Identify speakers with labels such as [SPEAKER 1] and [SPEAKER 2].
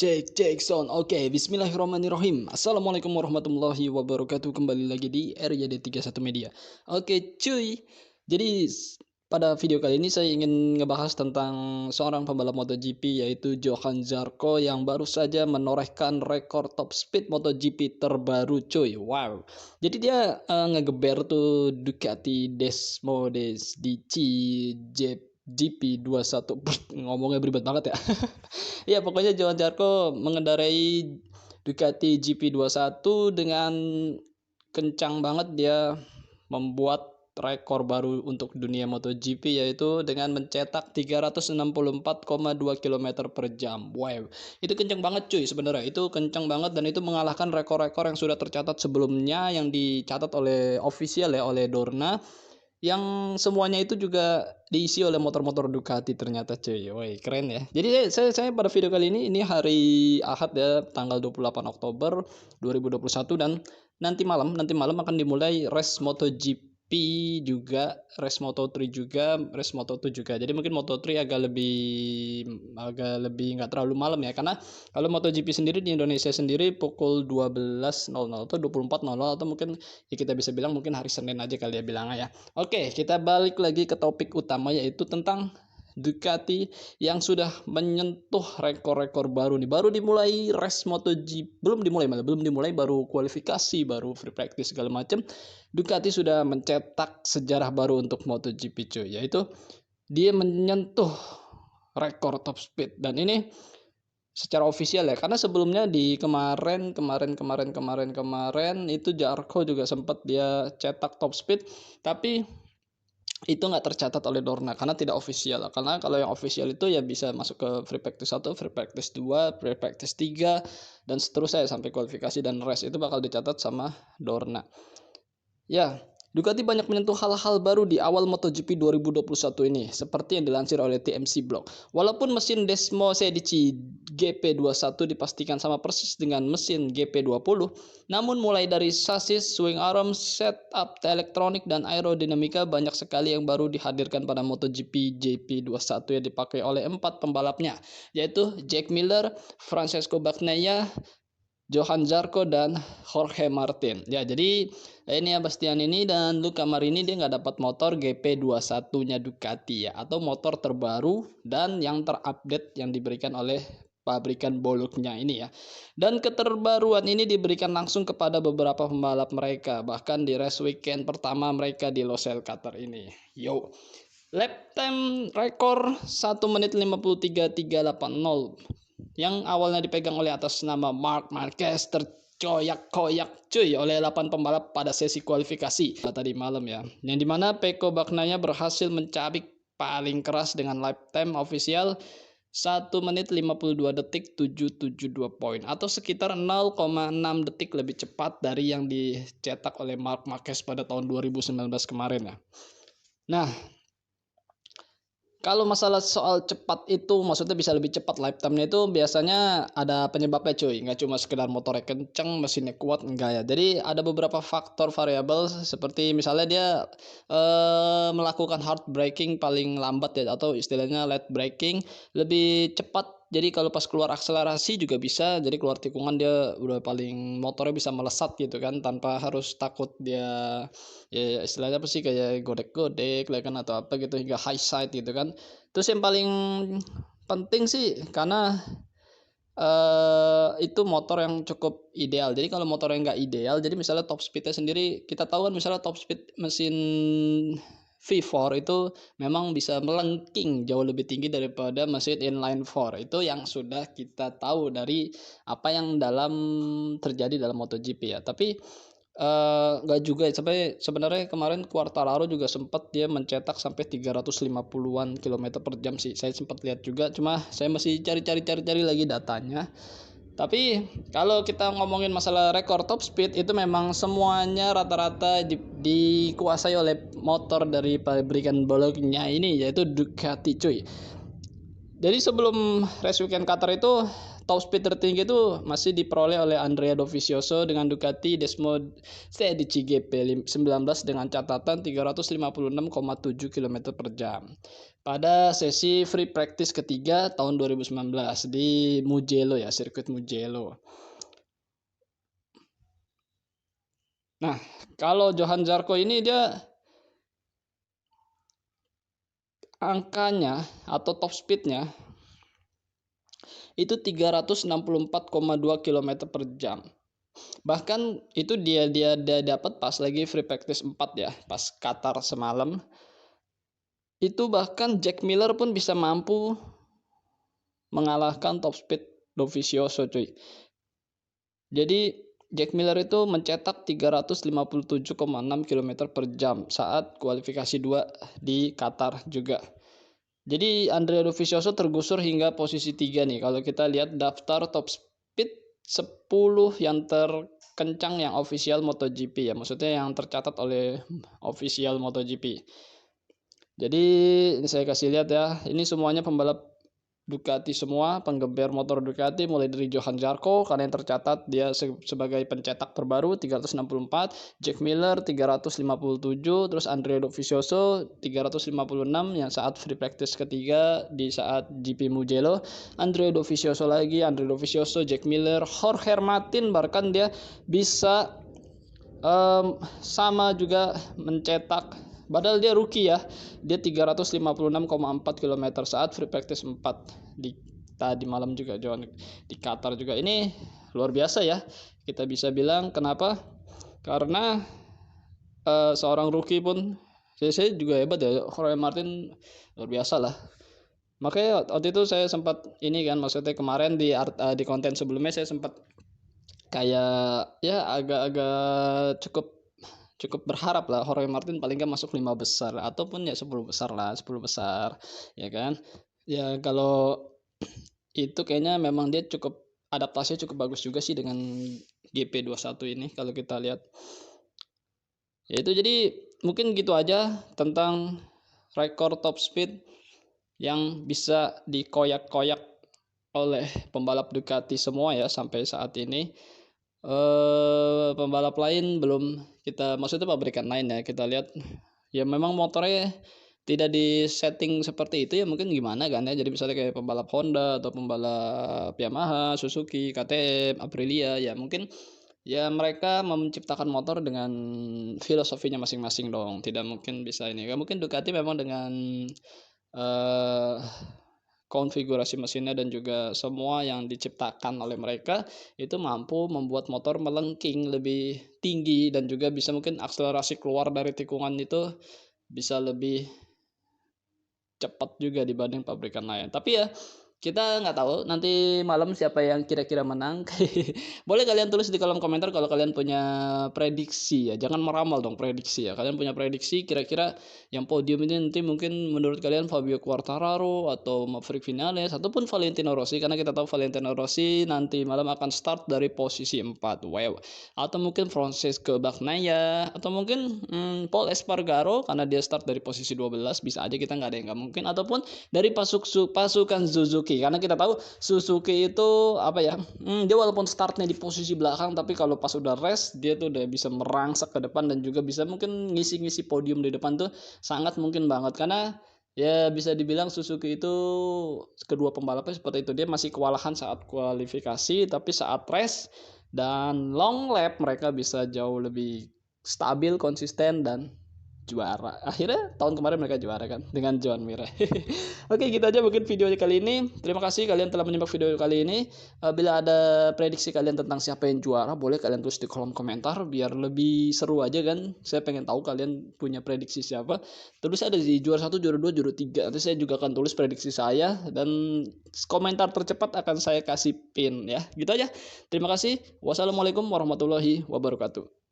[SPEAKER 1] Cek sound. Oke, bismillahirrahmanirrahim. Assalamualaikum warahmatullahi wabarakatuh. Kembali lagi di RYD31 Media. Oke, cuy. Jadi pada video kali ini saya ingin ngebahas tentang seorang pembalap MotoGP yaitu Johann Zarco yang baru saja menorehkan rekor top speed MotoGP terbaru, cuy. Wow. Jadi dia ngegeber tuh Ducati Desmodes DC GP21. Ngomongnya beribet banget ya. Ya, pokoknya Johann Zarco mengendarai Ducati GP21 dengan kencang banget. Dia membuat rekor baru untuk dunia MotoGP yaitu dengan mencetak 364,2 km per jam. Wow, itu kencang banget cuy sebenarnya. Itu kencang banget dan itu mengalahkan rekor-rekor yang sudah tercatat sebelumnya yang dicatat oleh official ya, oleh Dorna, yang semuanya itu juga diisi oleh motor-motor Ducati ternyata cuy. Woi, keren ya. Jadi saya pada video kali ini hari Ahad ya, tanggal 28 Oktober 2021, dan nanti malam akan dimulai race MotoGP juga, race Moto3 juga, race Moto2 juga. Jadi mungkin Moto3 agak lebih nggak terlalu malam ya, karena kalau MotoGP sendiri di Indonesia sendiri pukul 12.00 atau 24.00, atau mungkin ya kita bisa bilang mungkin hari Senin aja kali ya bilangnya ya. Oke, kita balik lagi ke topik utama yaitu tentang Ducati yang sudah menyentuh rekor-rekor baru nih. Baru dimulai race MotoGP, belum dimulai, baru kualifikasi, baru free practice segala macam. Ducati sudah mencetak sejarah baru untuk MotoGP cuy, yaitu dia menyentuh rekor top speed, dan ini secara ofisial ya, karena sebelumnya di kemarin itu Zarco juga sempat dia cetak top speed, tapi itu nggak tercatat oleh Dorna karena tidak official. Karena kalau yang official itu ya bisa masuk ke free practice 1, free practice 2, free practice 3, dan seterusnya sampai kualifikasi dan race itu bakal dicatat sama Dorna. Ya, Ducati banyak menyentuh hal-hal baru di awal MotoGP 2021 ini, seperti yang dilansir oleh TMC Blog. Walaupun mesin Desmosedici GP21 dipastikan sama persis dengan mesin GP20, namun mulai dari sasis, swing arm, setup elektronik, dan aerodinamika, banyak sekali yang baru dihadirkan pada MotoGP GP21 yang dipakai oleh 4 pembalapnya, yaitu Jack Miller, Francesco Bagnaia, Johann Zarco, dan Jorge Martin. Ya, jadi ini ya, Bastianini dan Luca Marini dia nggak dapat motor GP21-nya Ducati ya, atau motor terbaru dan yang terupdate yang diberikan oleh pabrikan Bologna ini ya. Dan keterbaruan ini diberikan langsung kepada beberapa pembalap mereka, bahkan di race weekend pertama mereka di Losail Qatar ini. Yo. Lap time rekor 1 menit 53.380 yang awalnya dipegang oleh atas nama Marc Marquez terkoyak-koyak cuy oleh 8 pembalap pada sesi kualifikasi tadi malam ya, yang dimana Pecco Bagnaia berhasil mencabik paling keras dengan lap time official 1 menit 52 detik 772 poin, atau sekitar 0,6 detik lebih cepat dari yang dicetak oleh Marc Marquez pada tahun 2019 kemarin ya. Nah, kalau masalah soal cepat itu, maksudnya bisa lebih cepat lifetime-nya, itu biasanya ada penyebabnya cuy. Nggak cuma sekedar motornya kenceng, mesinnya kuat, enggak ya. Jadi ada beberapa faktor variabel, seperti misalnya dia melakukan hard braking paling lambat ya, atau istilahnya late braking lebih cepat. Jadi kalau pas keluar akselerasi juga bisa, jadi keluar tikungan dia udah paling, motornya bisa melesat gitu kan, tanpa harus takut dia ya istilahnya apa sih, kayak godek-godek lah kan, atau apa gitu, hingga high side gitu kan. Terus yang paling penting sih karena itu motor yang cukup ideal. Jadi kalau motor yang nggak ideal, jadi misalnya top speednya sendiri, kita tahu kan misalnya top speed mesin V4 itu memang bisa melengking jauh lebih tinggi daripada mesin inline 4. Itu yang sudah kita tahu dari apa yang terjadi dalam MotoGP ya. Tapi nggak juga, sampai sebenarnya kemarin Quartararo juga sempat dia mencetak sampai 350-an kilometer per jam sih. Saya sempat lihat juga, cuma saya masih cari lagi datanya. Tapi kalau kita ngomongin masalah rekor top speed, itu memang semuanya rata-rata dikuasai oleh motor dari pabrikan Bologna ini, yaitu Ducati cuy. Jadi sebelum race weekend Qatar itu top speed tertinggi itu masih diperoleh oleh Andrea Dovizioso dengan Ducati Desmo di GP 19 dengan catatan 356,7 km per jam pada sesi free practice ketiga tahun 2019 di Mugello ya, sirkuit Mugello. Nah, kalau Johan Zarco ini dia angkanya atau top speednya itu 364,2 km per jam. Bahkan itu dia dapat pas lagi free practice 4 ya, pas Qatar semalam. Itu bahkan Jack Miller pun bisa mampu mengalahkan top speed Dovizioso cuy. Jadi Jack Miller itu mencetak 357,6 km per jam saat kualifikasi 2 di Qatar juga. Jadi Andrea Dovizioso tergusur hingga posisi 3 nih. Kalau kita lihat daftar top speed 10 yang terkencang yang official MotoGP ya. Maksudnya yang tercatat oleh official MotoGP. Jadi ini saya kasih lihat ya. Ini semuanya pembalap Ducati semua, penggeber motor Ducati mulai dari Johan Zarco karena yang tercatat dia sebagai pencetak terbaru 364, Jack Miller 357, terus Andrea Dovizioso 356 yang saat free practice ketiga di saat GP Mugello, Andrea Dovizioso lagi, Jack Miller, Jorge Martin bahkan dia bisa sama juga mencetak. Padahal dia rookie ya. Dia 356,4 km saat free practice 4 di tadi malam juga di Qatar juga. Ini luar biasa ya. Kita bisa bilang kenapa? Karena seorang rookie pun saya juga hebat ya. Jorge Martin luar biasa lah. Makanya waktu itu saya sempat ini kan, maksudnya kemarin di konten sebelumnya saya sempat kayak ya agak-agak cukup berharap lah Jorge Martin paling nggak masuk 5 besar ataupun ya 10 besar lah, 10 besar ya kan. Ya kalau itu kayaknya memang dia cukup adaptasinya cukup bagus juga sih dengan GP21 ini kalau kita lihat. Ya itu jadi mungkin gitu aja tentang rekor top speed yang bisa dikoyak-koyak oleh pembalap Ducati semua ya sampai saat ini. Pembalap lain belum kita, maksudnya pabrikan lain ya, kita lihat ya memang motornya tidak di setting seperti itu ya, mungkin gimana kan ya. Jadi misalnya kayak pembalap Honda atau pembalap Yamaha, Suzuki, KTM, Aprilia ya mungkin ya mereka menciptakan motor dengan filosofinya masing-masing dong. Tidak mungkin bisa ini. Ya mungkin Ducati memang dengan konfigurasi mesinnya dan juga semua yang diciptakan oleh mereka itu mampu membuat motor melengking lebih tinggi dan juga bisa mungkin akselerasi keluar dari tikungan itu bisa lebih cepat juga dibanding pabrikan lain. Tapi ya kita nggak tahu nanti malam siapa yang kira-kira menang. Boleh kalian tulis di kolom komentar kalau kalian punya prediksi ya. Jangan meramal dong, prediksi ya. Kalian punya prediksi kira-kira yang podium ini nanti mungkin menurut kalian Fabio Quartararo atau Maverick Vinales ataupun Valentino Rossi, karena kita tahu Valentino Rossi nanti malam akan start dari posisi 4. Wow. Atau mungkin Francesco Bagnaia atau mungkin Paul Espargaro karena dia start dari posisi 12, bisa aja, kita nggak ada yang nggak mungkin. Ataupun dari pasukan Suzuki, karena kita tahu Suzuki itu apa ya, dia walaupun startnya di posisi belakang tapi kalau pas udah rest dia tuh udah bisa merangsak ke depan dan juga bisa mungkin ngisi-ngisi podium di depan tuh sangat mungkin banget. Karena ya bisa dibilang Suzuki itu kedua pembalapnya seperti itu, dia masih kewalahan saat kualifikasi tapi saat race dan long lap mereka bisa jauh lebih stabil, konsisten dan juara. Akhirnya tahun kemarin mereka juara kan dengan Joan Mir. Oke, gitu aja mungkin video kali ini. Terima kasih kalian telah menyimak video kali ini. Bila ada prediksi kalian tentang siapa yang juara, boleh kalian tulis di kolom komentar biar lebih seru aja kan. Saya pengen tahu kalian punya prediksi siapa. Tulis ada di juara 1, juara 2, juara 3. Nanti saya juga akan tulis prediksi saya dan komentar tercepat akan saya kasih pin ya. Gitu aja. Terima kasih. Wassalamualaikum warahmatullahi wabarakatuh.